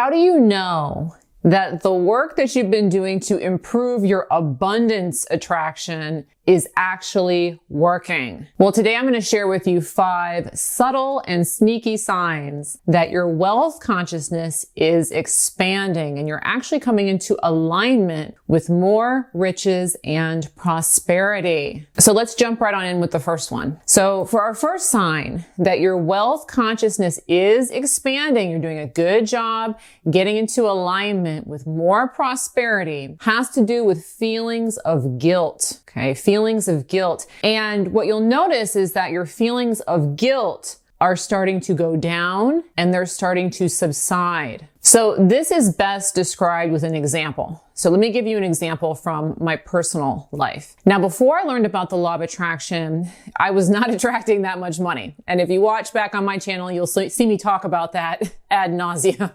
How do you know that the work that you've been doing to improve your abundance attraction is actually working? Well, today I'm going to share with you 5 subtle and sneaky signs that your wealth consciousness is expanding and you're actually coming into alignment with more riches and prosperity. So let's jump right on in with the first one. So for our first sign that your wealth consciousness is expanding, you're doing a good job getting into alignment with more prosperity, has to do with feelings of guilt. Okay, feelings of guilt. And what you'll notice is that your feelings of guilt are starting to go down and they're starting to subside. So this is best described with an example. So let me give you an example from my personal life. Now, before I learned about the law of attraction, I was not attracting that much money. And if you watch back on my channel, you'll see me talk about that ad nauseum.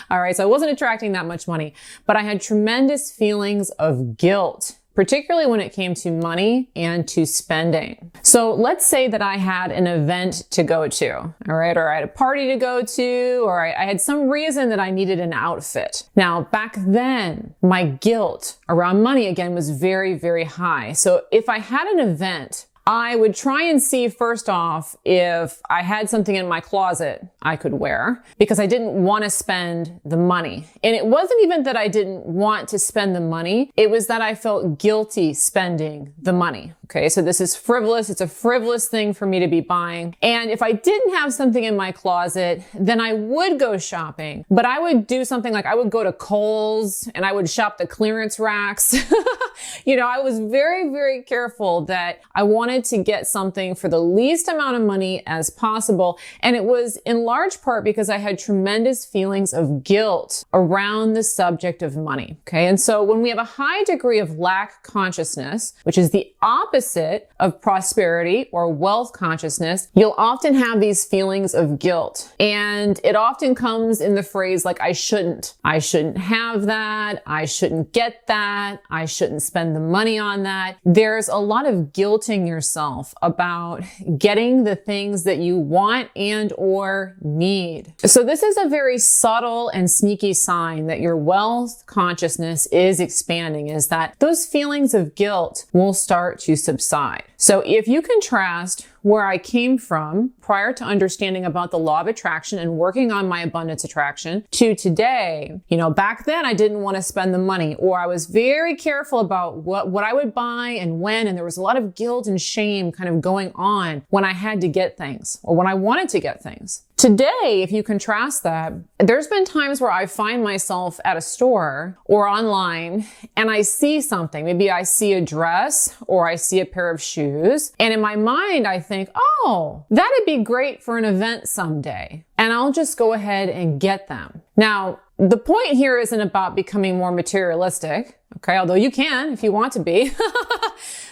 All right, so I wasn't attracting that much money, but I had tremendous feelings of guilt, particularly when it came to money and to spending. So let's say that I had an event to go to, all right, or I had a party to go to, or I had some reason that I needed an outfit. Now, back then, my guilt around money, again, was very, very high. So if I had an event, I would try and see first off if I had something in my closet I could wear because I didn't want to spend the money. And it wasn't even that I didn't want to spend the money. It was that I felt guilty spending the money. Okay, so this is frivolous. It's a frivolous thing for me to be buying. And if I didn't have something in my closet, then I would go shopping. But I would do something like I would go to Kohl's and I would shop the clearance racks. You know, I was very, very careful that I wanted to get something for the least amount of money as possible. And it was in large part because I had tremendous feelings of guilt around the subject of money. Okay, and so when we have a high degree of lack consciousness, which is the opposite of prosperity or wealth consciousness, you'll often have these feelings of guilt. And it often comes in the phrase like, I shouldn't have that. I shouldn't get that. I shouldn't spend the money on that. There's a lot of guilting yourself about getting the things that you want and or need. So this is a very subtle and sneaky sign that your wealth consciousness is expanding, is that those feelings of guilt will start to subside. So if you contrast where I came from prior to understanding about the law of attraction and working on my abundance attraction to today, you know, back then I didn't want to spend the money, or I was very careful about what I would buy and when, and there was a lot of guilt and shame kind of going on when I had to get things or when I wanted to get things. Today, if you contrast that, there's been times where I find myself at a store or online and I see something. Maybe I see a dress or I see a pair of shoes. And in my mind, I think, oh, that'd be great for an event someday. And I'll just go ahead and get them. Now, the point here isn't about becoming more materialistic, okay? Although you can if you want to be.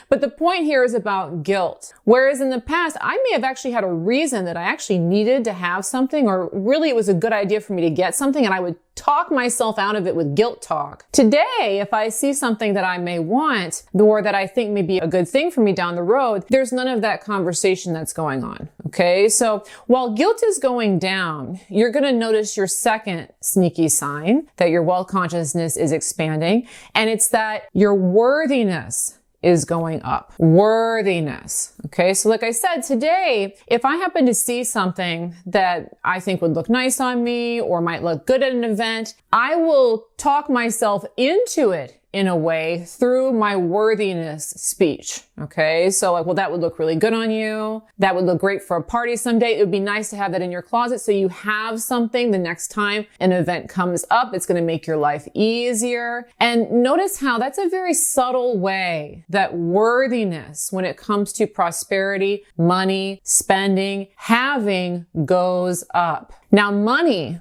But the point here is about guilt. Whereas in the past, I may have actually had a reason that I actually needed to have something, or really it was a good idea for me to get something, and I would talk myself out of it with guilt talk. Today, if I see something that I may want, or that I think may be a good thing for me down the road, there's none of that conversation that's going on. Okay, so while guilt is going down, you're going to notice your second sneaky sign that your wealth consciousness is expanding, and it's that your worthiness is going up. Worthiness. Okay, so like I said, today, if I happen to see something that I think would look nice on me or might look good at an event, I will talk myself into it in a way through my worthiness speech. Okay, so like, well, that would look really good on you. That would look great for a party someday. It would be nice to have that in your closet so you have something the next time an event comes up. It's going to make your life easier. And notice how that's a very subtle way that worthiness, when it comes to prosperity, money, spending, having, goes up. Now, money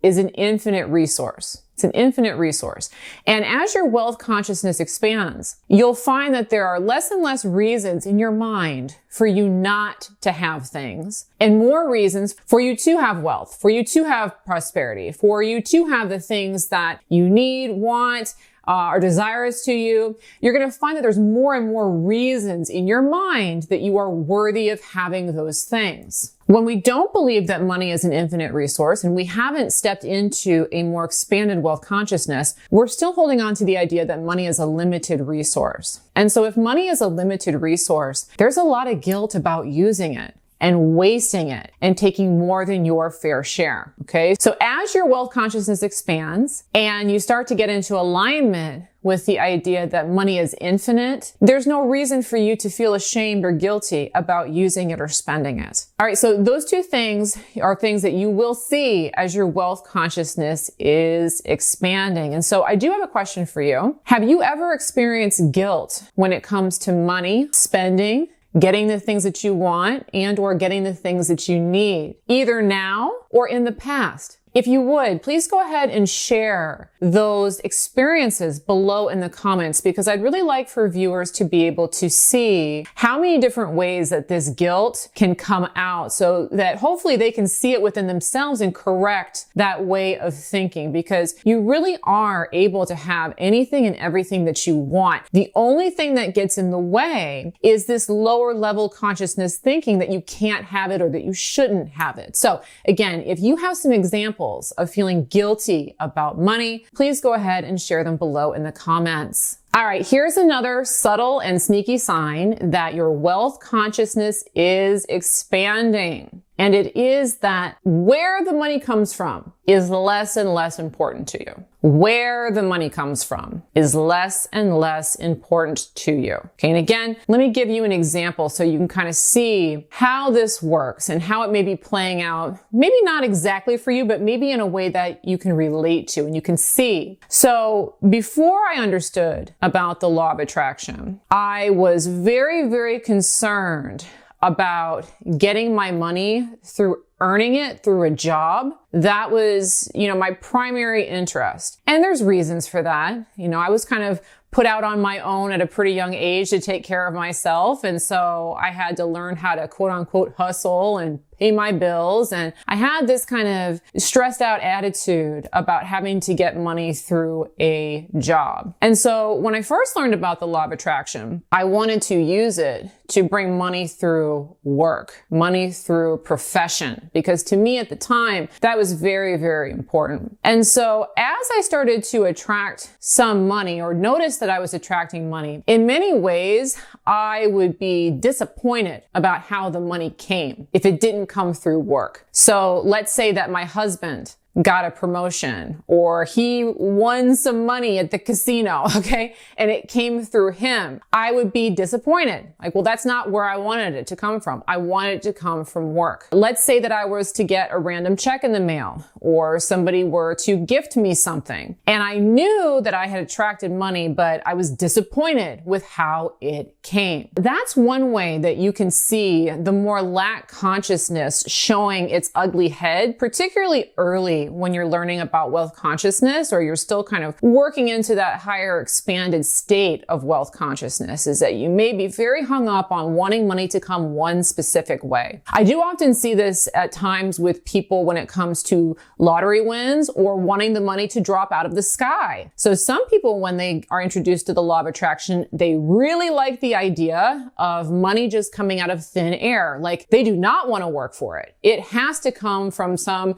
is an infinite resource. It's an infinite resource. And as your wealth consciousness expands, you'll find that there are less and less reasons in your mind for you not to have things, and more reasons for you to have wealth, for you to have prosperity, for you to have the things that you need, want, are desirous to you. You're going to find that there's more and more reasons in your mind that you are worthy of having those things. When we don't believe that money is an infinite resource and we haven't stepped into a more expanded wealth consciousness, we're still holding on to the idea that money is a limited resource. And so if money is a limited resource, there's a lot of guilt about using it and wasting it and taking more than your fair share. Okay. So as your wealth consciousness expands and you start to get into alignment with the idea that money is infinite, there's no reason for you to feel ashamed or guilty about using it or spending it. All right. So those two things are things that you will see as your wealth consciousness is expanding. And so I do have a question for you. Have you ever experienced guilt when it comes to money, spending, getting the things that you want and or getting the things that you need, either now or in the past? If you would, please go ahead and share those experiences below in the comments, because I'd really like for viewers to be able to see how many different ways that this guilt can come out so that hopefully they can see it within themselves and correct that way of thinking, because you really are able to have anything and everything that you want. The only thing that gets in the way is this lower level consciousness thinking that you can't have it or that you shouldn't have it. So again, if you have some examples of feeling guilty about money, please go ahead and share them below in the comments. All right, here's another subtle and sneaky sign that your wealth consciousness is expanding. And it is that where the money comes from is less and less important to you. Where the money comes from is less and less important to you. Okay, and again, let me give you an example so you can kind of see how this works and how it may be playing out, maybe not exactly for you, but maybe in a way that you can relate to and you can see. So before I understood about the law of attraction, I was very, very concerned about getting my money through earning it through a job. That was, my primary interest. And there's reasons for that. I was kind of put out on my own at a pretty young age to take care of myself. And so I had to learn how to quote unquote hustle and pay my bills. And I had this kind of stressed out attitude about having to get money through a job. And so when I first learned about the law of attraction, I wanted to use it to bring money through work, money through profession, because to me at the time, that was very, very important. And so as I started to attract some money or notice that I was attracting money, in many ways, I would be disappointed about how the money came if it didn't come through work. So let's say that my husband got a promotion or he won some money at the casino, okay? And it came through him. I would be disappointed. Well, that's not where I wanted it to come from. I wanted it to come from work. Let's say that I was to get a random check in the mail or somebody were to gift me something. And I knew that I had attracted money, but I was disappointed with how it came. That's one way that you can see the more lack consciousness showing its ugly head, particularly early when you're learning about wealth consciousness or you're still kind of working into that higher expanded state of wealth consciousness, is that you may be very hung up on wanting money to come one specific way. I do often see this at times with people when it comes to lottery wins or wanting the money to drop out of the sky. So some people, when they are introduced to the law of attraction, they really like the idea of money just coming out of thin air. Like they do not want to work for it. It has to come from some,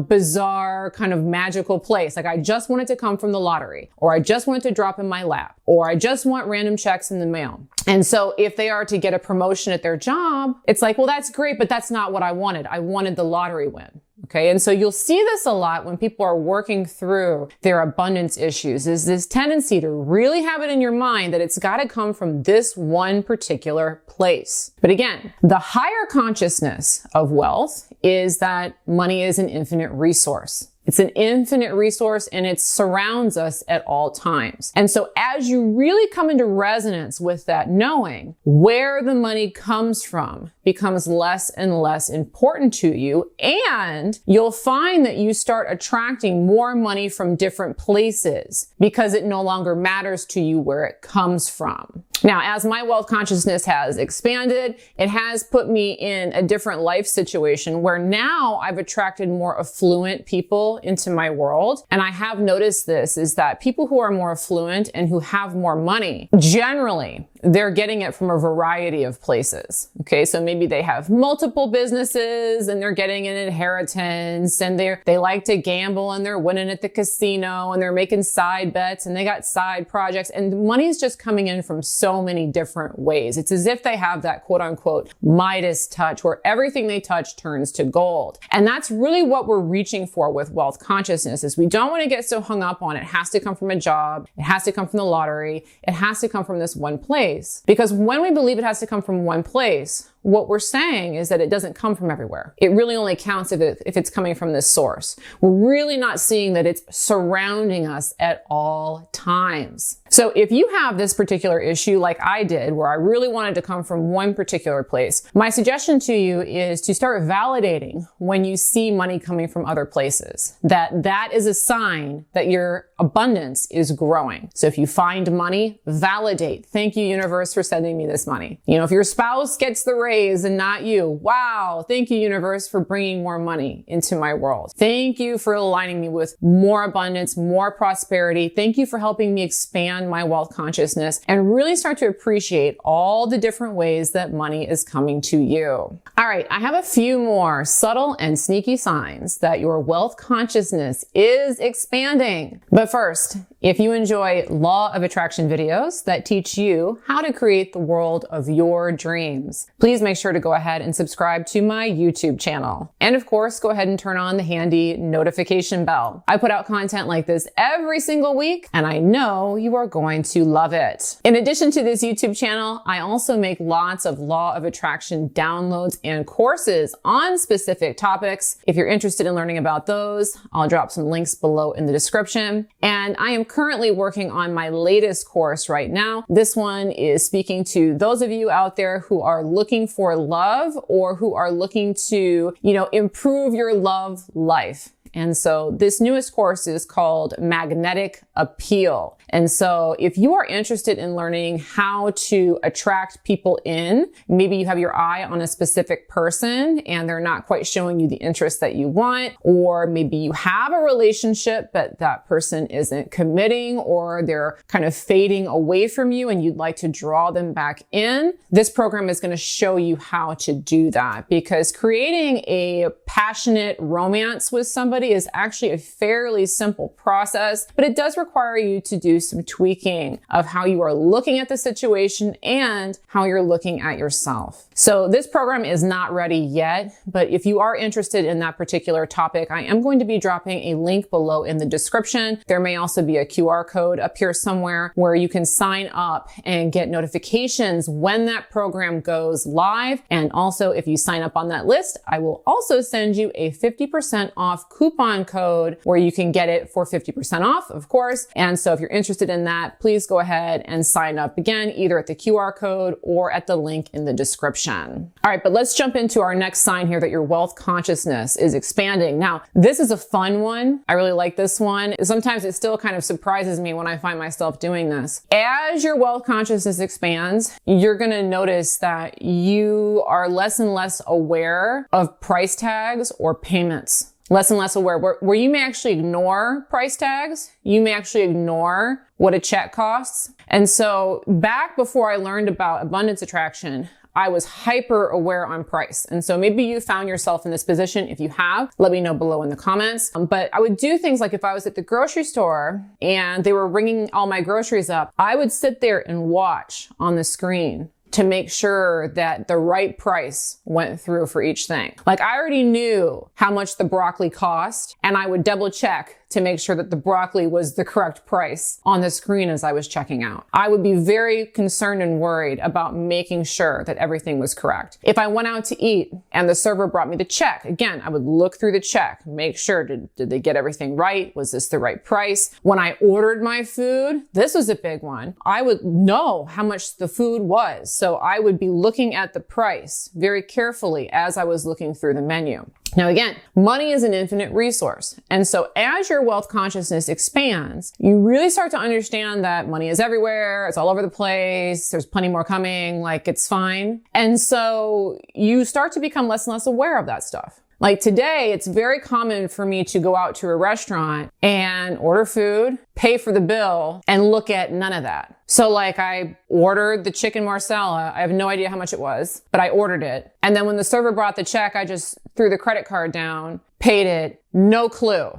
bizarre kind of magical place. Like I just want it to come from the lottery, or I just want it to drop in my lap, or I just want random checks in the mail. And so if they are to get a promotion at their job, it's like, well, that's great, but that's not what I wanted. I wanted the lottery win. Okay. And so you'll see this a lot when people are working through their abundance issues, is this tendency to really have it in your mind that it's got to come from this one particular place. But again, the higher consciousness of wealth is that money is an infinite resource. It's an infinite resource and it surrounds us at all times. And so as you really come into resonance with that knowing, where the money comes from becomes less and less important to you. And you'll find that you start attracting more money from different places because it no longer matters to you where it comes from. Now, as my wealth consciousness has expanded, it has put me in a different life situation where now I've attracted more affluent people into my world. And I have noticed this, is that people who are more affluent and who have more money, generally, they're getting it from a variety of places. Okay, so maybe they have multiple businesses and they're getting an inheritance, and they like to gamble and they're winning at the casino, and they're making side bets and they got side projects, and money is just coming in from so many different ways. It's as if they have that quote unquote Midas touch where everything they touch turns to gold. And that's really what we're reaching for with wealth consciousness. Is we don't want to get so hung up on it has to come from a job, it has to come from the lottery, it has to come from this one place. Because when we believe it has to come from one place, what we're saying is that it doesn't come from everywhere. It really only counts if it's coming from this source. We're really not seeing that it's surrounding us at all times. So if you have this particular issue like I did, where I really wanted to come from one particular place, my suggestion to you is to start validating when you see money coming from other places. That is a sign that your abundance is growing. So if you find money, validate. Thank you, universe, for sending me this money. You know, if your spouse gets the raise and not you, wow, thank you, universe, for bringing more money into my world. Thank you for aligning me with more abundance, more prosperity. Thank you for helping me expand my wealth consciousness and really start to appreciate all the different ways that money is coming to you. All right, I have a few more subtle and sneaky signs that your wealth consciousness is expanding. But first, if you enjoy law of attraction videos that teach you how to create the world of your dreams, please make sure to go ahead and subscribe to my YouTube channel. And of course, go ahead and turn on the handy notification bell. I put out content like this every single week, and I know you are going to love it. In addition to this YouTube channel, I also make lots of law of attraction downloads and courses on specific topics. If you're interested in learning about those, I'll drop some links below in the description. And I am currently working on my latest course right now. This one is speaking to those of you out there who are looking for love, or who are looking to, improve your love life. And so this newest course is called Magnetic Appeal. And so if you are interested in learning how to attract people in, maybe you have your eye on a specific person and they're not quite showing you the interest that you want, or maybe you have a relationship, but that person isn't committing, or they're kind of fading away from you and you'd like to draw them back in, this program is going to show you how to do that. Because creating a passionate romance with somebody is actually a fairly simple process, but it does require you to do some tweaking of how you are looking at the situation and how you're looking at yourself. So this program is not ready yet, but if you are interested in that particular topic, I am going to be dropping a link below in the description. There may also be a QR code up here somewhere where you can sign up and get notifications when that program goes live. And also, if you sign up on that list, I will also send you a 50% off coupon code where you can get it for 50% off, of course. And so if you're interested in that, please go ahead and sign up again, either at the QR code or at the link in the description. All right, but let's jump into our next sign here that your wealth consciousness is expanding. Now, this is a fun one. I really like this one. Sometimes it still kind of surprises me when I find myself doing this. As your wealth consciousness expands, you're going to notice that you are less and less aware of price tags or payments. Less and less aware, where you may actually ignore price tags. You may actually ignore what a check costs. And so back before I learned about abundance attraction, I was hyper aware on price. And so maybe you found yourself in this position. If you have, let me know below in the comments. But I would do things like, if I was at the grocery store and they were ringing all my groceries up, I would sit there and watch on the screen to make sure that the right price went through for each thing. Like, I already knew how much the broccoli cost, and I would double check to make sure that the broccoli was the correct price on the screen as I was checking out. I would be very concerned and worried about making sure that everything was correct. If I went out to eat and the server brought me the check, again, I would look through the check, make sure, did they get everything right? Was this the right price? When I ordered my food, this was a big one. I would know how much the food was. So I would be looking at the price very carefully as I was looking through the menu. Now again, money is an infinite resource. And so as your wealth consciousness expands, you really start to understand that money is everywhere. It's all over the place. There's plenty more coming. Like, it's fine. And so you start to become less and less aware of that stuff. Like today, it's very common for me to go out to a restaurant and order food, pay for the bill, and look at none of that. So like I ordered the chicken marsala. I have no idea how much it was, but I ordered it. And then when the server brought the check, I just threw the credit card down, paid it. No clue,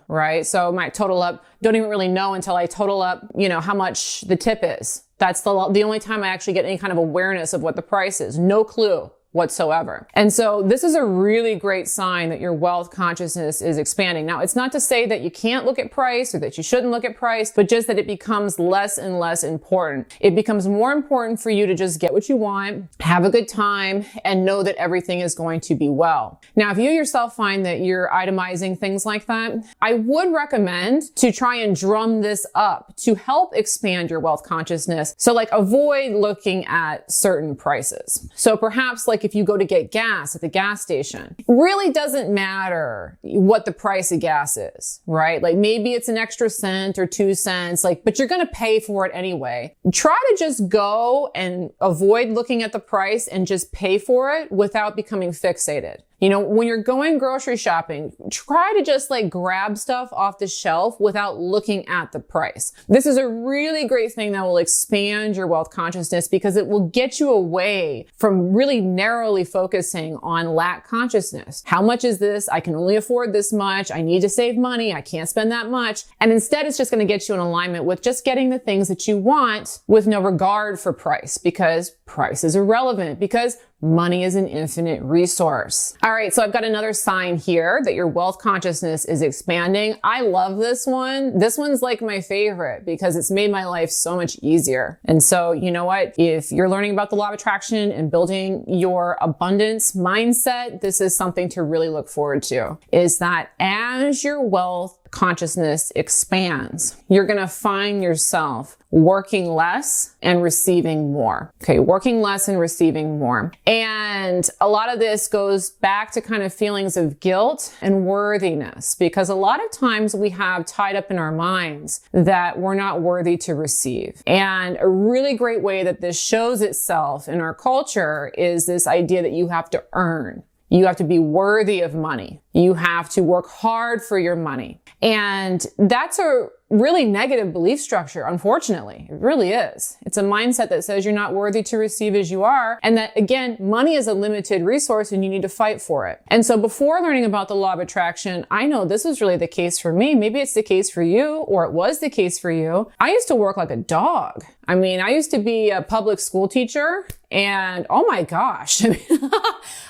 right? So my total up, don't even really know until I total up, how much the tip is. That's the only time I actually get any kind of awareness of what the price is. No clue whatsoever. And so this is a really great sign that your wealth consciousness is expanding. Now, it's not to say that you can't look at price or that you shouldn't look at price, but just that it becomes less and less important. It becomes more important for you to just get what you want, have a good time, and know that everything is going to be well. Now, if you yourself find that you're itemizing things like that, I would recommend to try and drum this up to help expand your wealth consciousness. So like avoid looking at certain prices. So perhaps like if you go to get gas at the gas station, it really doesn't matter what the price of gas is, right? Like maybe it's an extra cent or 2 cents, but you're going to pay for it anyway. Try to just go and avoid looking at the price and just pay for it without becoming fixated. When you're going grocery shopping, try to just grab stuff off the shelf without looking at the price. This is a really great thing that will expand your wealth consciousness because it will get you away from really narrowly focusing on lack consciousness. How much is this? I can only afford this much. I need to save money. I can't spend that much. And instead, it's just going to get you in alignment with just getting the things that you want with no regard for price, because price is irrelevant, because money is an infinite resource. All right, so I've got another sign here that your wealth consciousness is expanding. I love this one. This one's like my favorite because it's made my life so much easier. And so, you know what? If you're learning about the law of attraction and building your abundance mindset, this is something to really look forward to, is that as your wealth consciousness expands, you're going to find yourself working less and receiving more. Okay, working less and receiving more. And a lot of this goes back to kind of feelings of guilt and worthiness, because a lot of times we have tied up in our minds that we're not worthy to receive. And a really great way that this shows itself in our culture is this idea that you have to earn. You have to be worthy of money. You have to work hard for your money. And that's a really negative belief structure, unfortunately. It really is. It's a mindset that says you're not worthy to receive as you are, and that, again, money is a limited resource and you need to fight for it. And so before learning about the law of attraction, I know this was really the case for me. Maybe it's the case for you, or it was the case for you. I used to work like a dog. I used to be a public school teacher, and oh my gosh,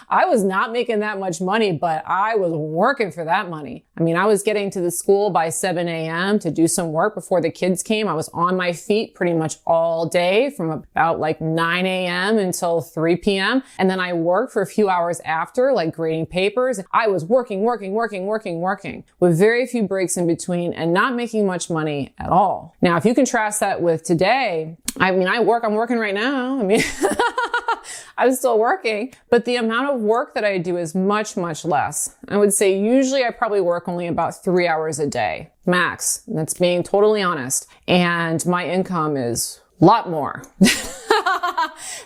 I was not making that much money, but I was working for that money. I was getting to the school by 7 a.m. to do some work before the kids came. I was on my feet pretty much all day from about 9 a.m. until 3 p.m. And then I worked for a few hours after, grading papers. I was working with very few breaks in between and not making much money at all. Now, if you contrast that with today, I'm working right now. I'm still working, but the amount of work that I do is much, much less. I would say usually I probably work only about 3 hours a day, max. That's being totally honest. And my income is a lot more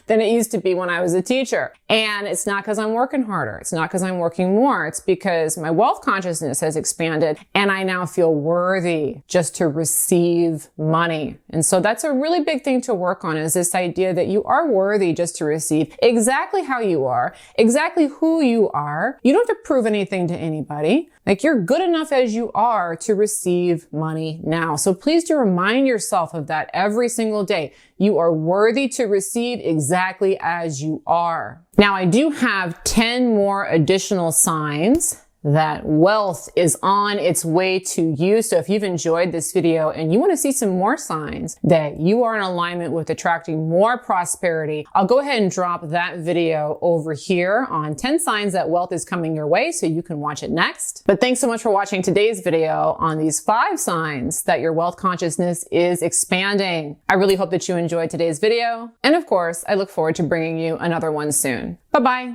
than it used to be when I was a teacher. And it's not because I'm working harder. It's not because I'm working more. It's because my wealth consciousness has expanded and I now feel worthy just to receive money. And so that's a really big thing to work on, is this idea that you are worthy just to receive exactly how you are, exactly who you are. You don't have to prove anything to anybody. You're good enough as you are to receive money now. So please do remind yourself of that every single day. You are worthy to receive exactly as you are. Now, I do have 10 more additional signs that wealth is on its way to you. So if you've enjoyed this video and you want to see some more signs that you are in alignment with attracting more prosperity, I'll go ahead and drop that video over here on 10 signs that wealth is coming your way so you can watch it next. But thanks so much for watching today's video on these 5 signs that your wealth consciousness is expanding. I really hope that you enjoyed today's video. And of course, I look forward to bringing you another one soon. Bye-bye.